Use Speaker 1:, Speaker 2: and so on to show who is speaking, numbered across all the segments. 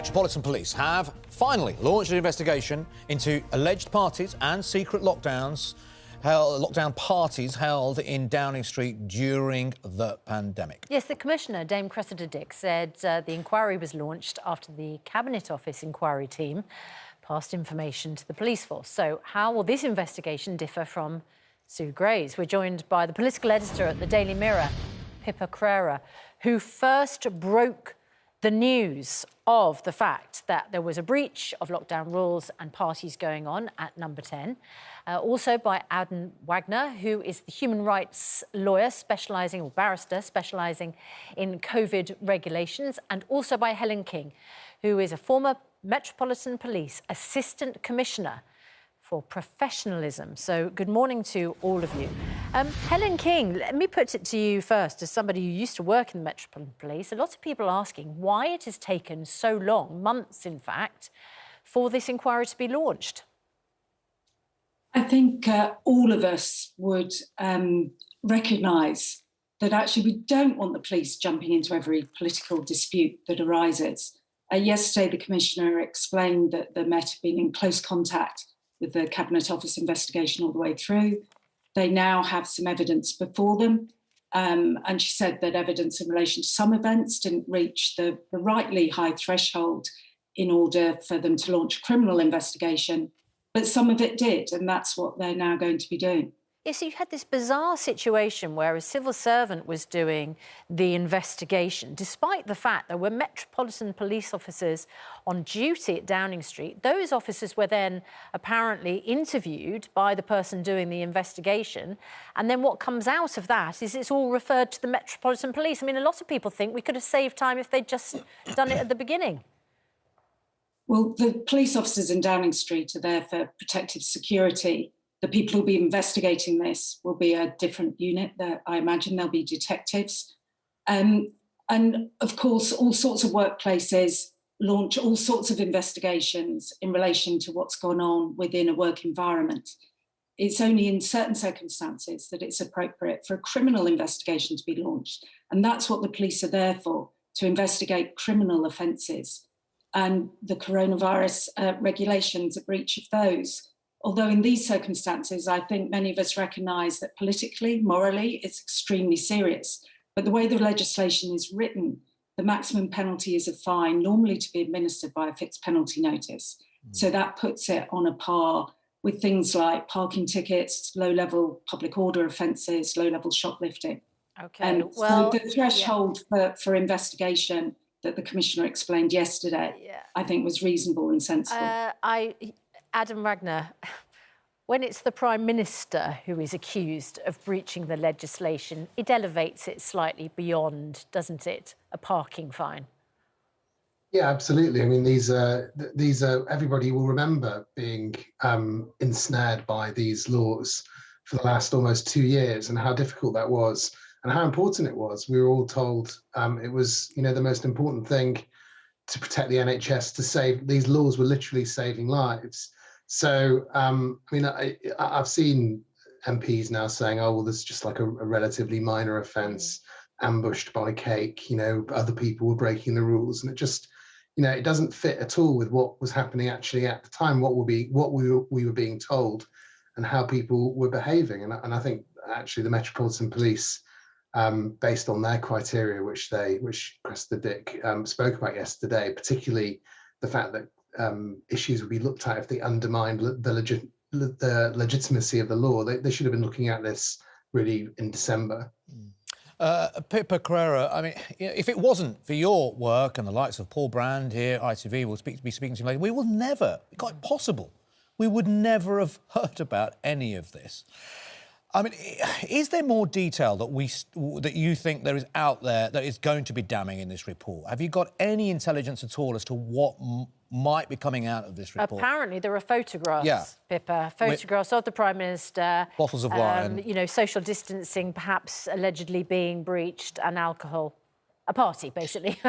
Speaker 1: Metropolitan Police have finally launched an investigation into alleged parties and secret lockdown parties held in Downing Street during the pandemic.
Speaker 2: Yes, the Commissioner, Dame Cressida Dick, said the inquiry was launched after the Cabinet Office inquiry team passed information to the police force. So how will this investigation differ from Sue Gray's? We're joined by the political editor at the Daily Mirror, Pippa Crerar, who first broke the news of the fact that there was a breach of lockdown rules and parties going on at Number 10. Also by Adam Wagner, who is the human rights lawyer barrister specialising in COVID regulations, and also by Helen King, who is a former Metropolitan Police Assistant Commissioner for professionalism. So good morning to all of you. Helen King, let me put it to you first, as somebody who used to work in the Metropolitan Police. A lot of people are asking why it has taken so long, months in fact, for this inquiry to be launched.
Speaker 3: I think all of us would recognise that actually we don't want the police jumping into every political dispute that arises. Yesterday, the Commissioner explained that the Met have been in close contact with the Cabinet Office investigation all the way through. They now have some evidence before them. And she said that evidence in relation to some events didn't reach the rightly high threshold in order for them to launch a criminal investigation, but some of it did, and that's what they're now going to be doing.
Speaker 2: Yes, so you had this bizarre situation where a civil servant was doing the investigation, despite the fact there were Metropolitan Police officers on duty at Downing Street. Those officers were then apparently interviewed by the person doing the investigation. And then what comes out of that is it's all referred to the Metropolitan Police. I mean, a lot of people think we could have saved time if they'd just done it at the beginning.
Speaker 3: Well, the police officers in Downing Street are there for protective security. The people who'll be investigating this will be a different unit. I imagine there'll be detectives. And of course, all sorts of workplaces launch all sorts of investigations in relation to what's gone on within a work environment. It's only in certain circumstances that it's appropriate for a criminal investigation to be launched. And that's what the police are there for, to investigate criminal offences. And the coronavirus regulations, a breach of those. Although in these circumstances, I think many of us recognise that politically, morally, it's extremely serious. But the way the legislation is written, the maximum penalty is a fine, normally to be administered by a fixed penalty notice. So that puts it on a par with things like parking tickets, low-level public order offences, low-level shoplifting.
Speaker 2: OK,
Speaker 3: so the threshold for investigation that the Commissioner explained yesterday, I think was reasonable and sensible.
Speaker 2: Adam Wagner, when it's the Prime Minister who is accused of breaching the legislation, it elevates it slightly beyond, doesn't it, a parking fine?
Speaker 4: Yeah, absolutely. I mean, these are everybody will remember being ensnared by these laws for the last almost 2 years, and how difficult that was and how important it was. We were all told it was, the most important thing to protect the NHS, to save. These laws were literally saving lives. So, I've seen MPs now saying, oh, well, this is just like a relatively minor offence, ambushed by cake, other people were breaking the rules. And it just, it doesn't fit at all with what was happening actually at the time, what we were being told and how people were behaving. And I think actually the Metropolitan Police, based on their criteria, which Cressida Dick spoke about yesterday, particularly the fact that issues would be looked at if they undermined the legitimacy of the law. They should have been looking at this really in December.
Speaker 1: Pippa Crerar, I mean, if it wasn't for your work and the likes of Paul Brand here, ITV, we'll be speaking to him later, we will never, quite possible, we would never have heard about any of this. I mean, is there more detail that you think there is out there that is going to be damning in this report? Have you got any intelligence at all as to what might be coming out of this report?
Speaker 2: Apparently there are photographs, Pippa, photographs of the Prime Minister.
Speaker 1: Bottles of wine.
Speaker 2: Social distancing perhaps allegedly being breached, and alcohol. A party, basically.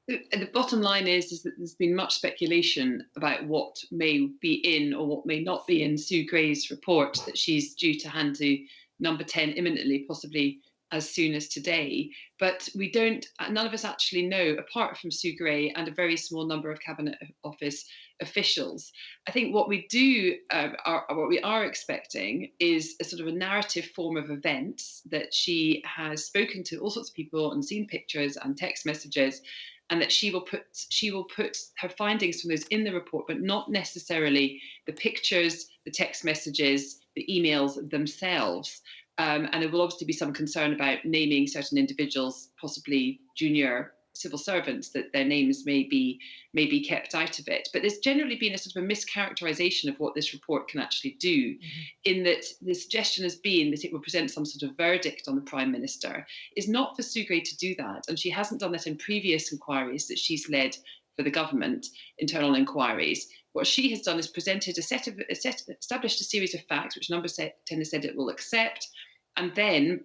Speaker 5: The bottom line is that there's been much speculation about what may be in or what may not be in Sue Gray's report that she's due to hand to Number 10 imminently, possibly as soon as today, but none of us actually know, apart from Sue Gray and a very small number of Cabinet Office officials. I think what we are expecting is a sort of a narrative form of events, that she has spoken to all sorts of people and seen pictures and text messages, and that she will put her findings from those in the report, but not necessarily the pictures, the text messages, the emails themselves. And there will obviously be some concern about naming certain individuals, possibly junior civil servants, that their names may be kept out of it. But there's generally been a sort of a mischaracterization of what this report can actually do, in that the suggestion has been that it will present some sort of verdict on the Prime Minister. It's not for Sue Gray to do that, and she hasn't done that in previous inquiries that she's led for the government, internal inquiries. What she has done is presented established a series of facts, which Number 10 has said it will accept, and then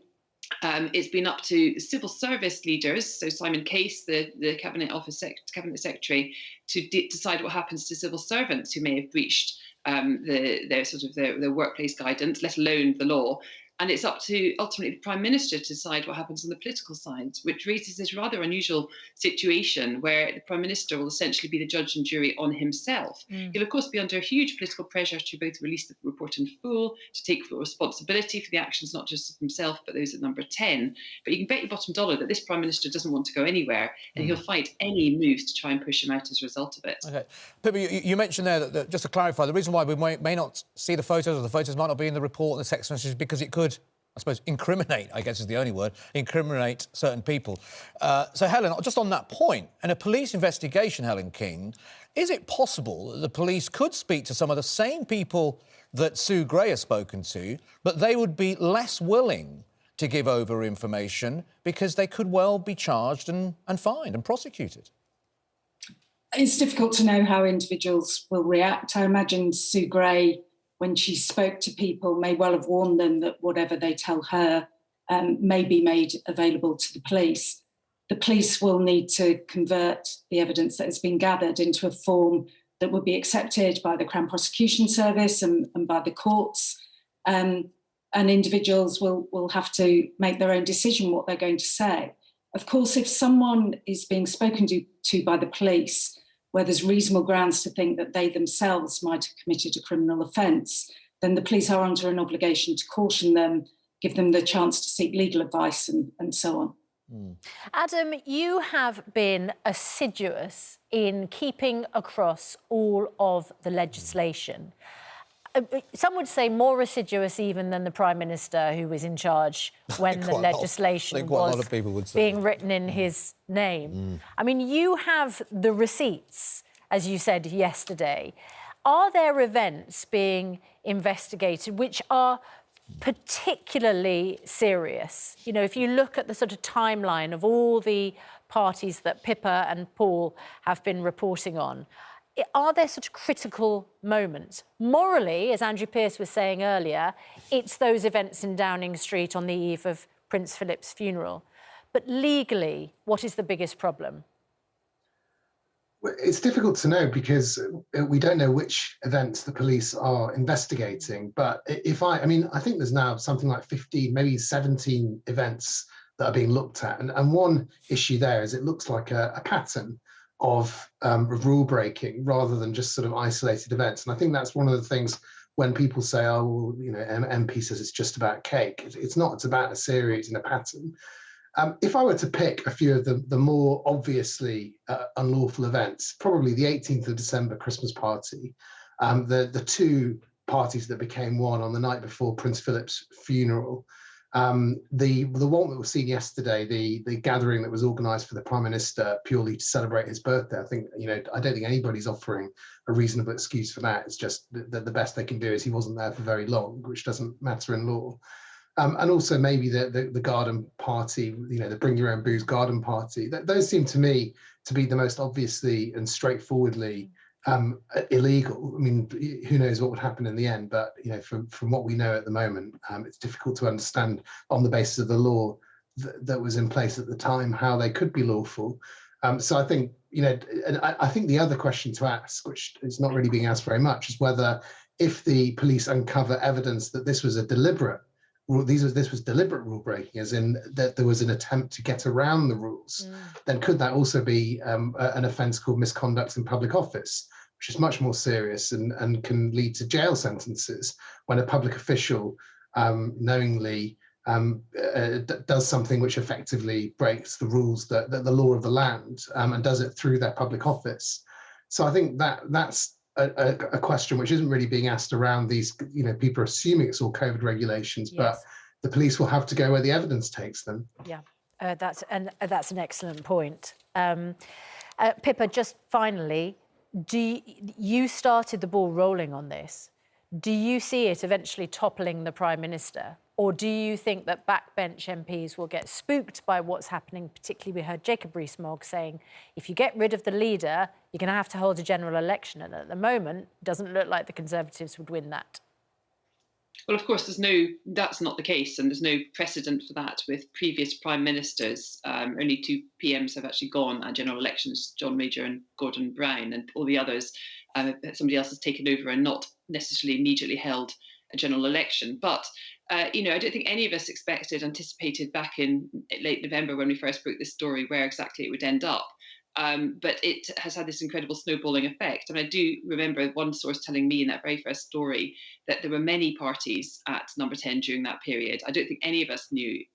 Speaker 5: it's been up to civil service leaders, so Simon Case, the Cabinet Secretary, to decide what happens to civil servants who may have breached their workplace guidance, let alone the law. And it's up to ultimately the Prime Minister to decide what happens on the political side, which raises this rather unusual situation where the Prime Minister will essentially be the judge and jury on himself. He'll, of course, be under huge political pressure to both release the report in full, to take full responsibility for the actions, not just of himself, but those at Number 10. But you can bet your bottom dollar that this Prime Minister doesn't want to go anywhere, and he'll fight any moves to try and push him out as a result of it.
Speaker 1: OK. Pippa, you mentioned there that, just to clarify, the reason why we may not see the photos, or the photos might not be in the report and the text messages, because it could, I suppose, incriminate, I guess is the only word, incriminate certain people. So, Helen, just on that point, in a police investigation, Helen King, is it possible that the police could speak to some of the same people that Sue Gray has spoken to, but they would be less willing to give over information because they could well be charged and fined and prosecuted?
Speaker 3: It's difficult to know how individuals will react. I imagine Sue Gray, when she spoke to people, may well have warned them that whatever they tell her may be made available to the police. The police will need to convert the evidence that has been gathered into a form that would be accepted by the Crown Prosecution Service and by the courts. And individuals will have to make their own decision what they're going to say. Of course, if someone is being spoken to by the police, where there's reasonable grounds to think that they themselves might have committed a criminal offence, then the police are under an obligation to caution them, give them the chance to seek legal advice and so on.
Speaker 2: Adam, you have been assiduous in keeping across all of the legislation. Some would say more assiduous even than the Prime Minister, who was in charge when the legislation was being written in his name. I mean, you have the receipts, as you said yesterday. Are there events being investigated which are particularly serious? You know, if you look at the sort of timeline of all the parties that Pippa and Paul have been reporting on, are there such critical moments? Morally, as Andrew Pearce was saying earlier, it's those events in Downing Street on the eve of Prince Philip's funeral. But legally, what is the biggest problem?
Speaker 4: It's difficult to know because we don't know which events the police are investigating. But I think there's now something like 15, maybe 17 events that are being looked at. And one issue there is it looks like a pattern of rule breaking rather than just sort of isolated events. And I think that's one of the things when people say, oh, well, you know, MP says it's just about cake. It's not, it's about a series and a pattern. If I were to pick a few of the more obviously unlawful events, probably the 18th of December Christmas party, the two parties that became one on the night before Prince Philip's funeral, the one that was seen yesterday, the gathering that was organised for the Prime Minister purely to celebrate his birthday. I think, you know, I don't think anybody's offering a reasonable excuse for that. It's just that the best they can do is he wasn't there for very long, which doesn't matter in law. And also maybe the garden party, you know, the bring your own booze garden party. Those seem to me to be the most obviously and straightforwardly illegal. I mean, who knows what would happen in the end? But you know, from what we know at the moment, it's difficult to understand on the basis of the law that was in place at the time how they could be lawful. So I think, you know, and I think the other question to ask, which is not really being asked very much, is whether if the police uncover evidence that this was a deliberate this was deliberate rule breaking, as in that there was an attempt to get around the rules, then could that also be an offence called misconduct in public office, which is much more serious and can lead to jail sentences when a public official knowingly does something which effectively breaks the rules, that the law of the land, and does it through their public office. So I think that's a question which isn't really being asked around these, people are assuming it's all COVID regulations, but the police will have to go where the evidence takes them.
Speaker 2: Yeah, that's an excellent point. Pippa, just finally, you started the ball rolling on this. Do you see it eventually toppling the Prime Minister? Or do you think that backbench MPs will get spooked by what's happening? Particularly, we heard Jacob Rees-Mogg saying, if you get rid of the leader, you're going to have to hold a general election. And at the moment, it doesn't look like the Conservatives would win that.
Speaker 5: Well, of course, that's not the case, and there's no precedent for that with previous prime ministers. Only 2 PMs have actually gone at general elections, John Major and Gordon Brown, and all the others, somebody else has taken over and not necessarily immediately held a general election. But I don't think any of us anticipated back in late November when we first broke this story where exactly it would end up. But it has had this incredible snowballing effect. And I do remember one source telling me in that very first story that there were many parties at Number 10 during that period. I don't think any of us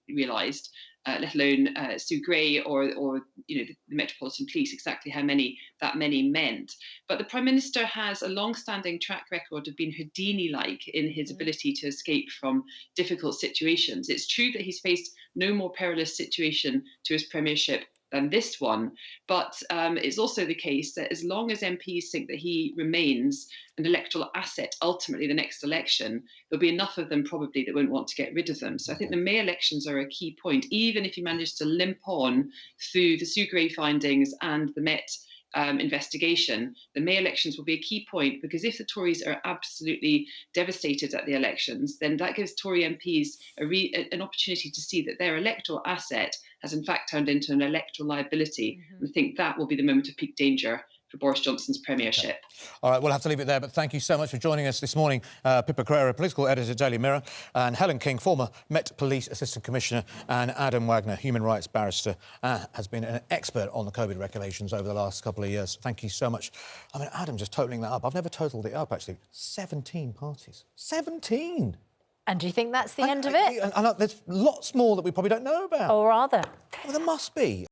Speaker 5: realised, let alone Sue Gray or the Metropolitan Police, exactly how many that many meant. But the Prime Minister has a long-standing track record of being Houdini-like in his ability to escape from difficult situations. It's true that he's faced no more perilous situation to his premiership than this one, but it's also the case that as long as MPs think that he remains an electoral asset ultimately the next election, there'll be enough of them probably that won't want to get rid of them. So I think the May elections are a key point, even if he managed to limp on through the Sue Gray findings and the Met investigation. The May elections will be a key point, because if the Tories are absolutely devastated at the elections, then that gives Tory MPs an opportunity to see that their electoral asset has in fact turned into an electoral liability. And I think that will be the moment of peak danger for Boris Johnson's premiership.
Speaker 1: Okay. All right, we'll have to leave it there, but thank you so much for joining us this morning. Pippa Carrera, political editor at Daily Mirror, and Helen King, former Met Police Assistant Commissioner, and Adam Wagner, human rights barrister, has been an expert on the COVID regulations over the last couple of years. Thank you so much. I mean, Adam, just totalling that up. I've never totaled it up, actually. 17 parties. 17!
Speaker 2: And do you think that's the end of it?
Speaker 1: And there's lots more that we probably don't know about.
Speaker 2: Or are there?
Speaker 1: Well, there must be.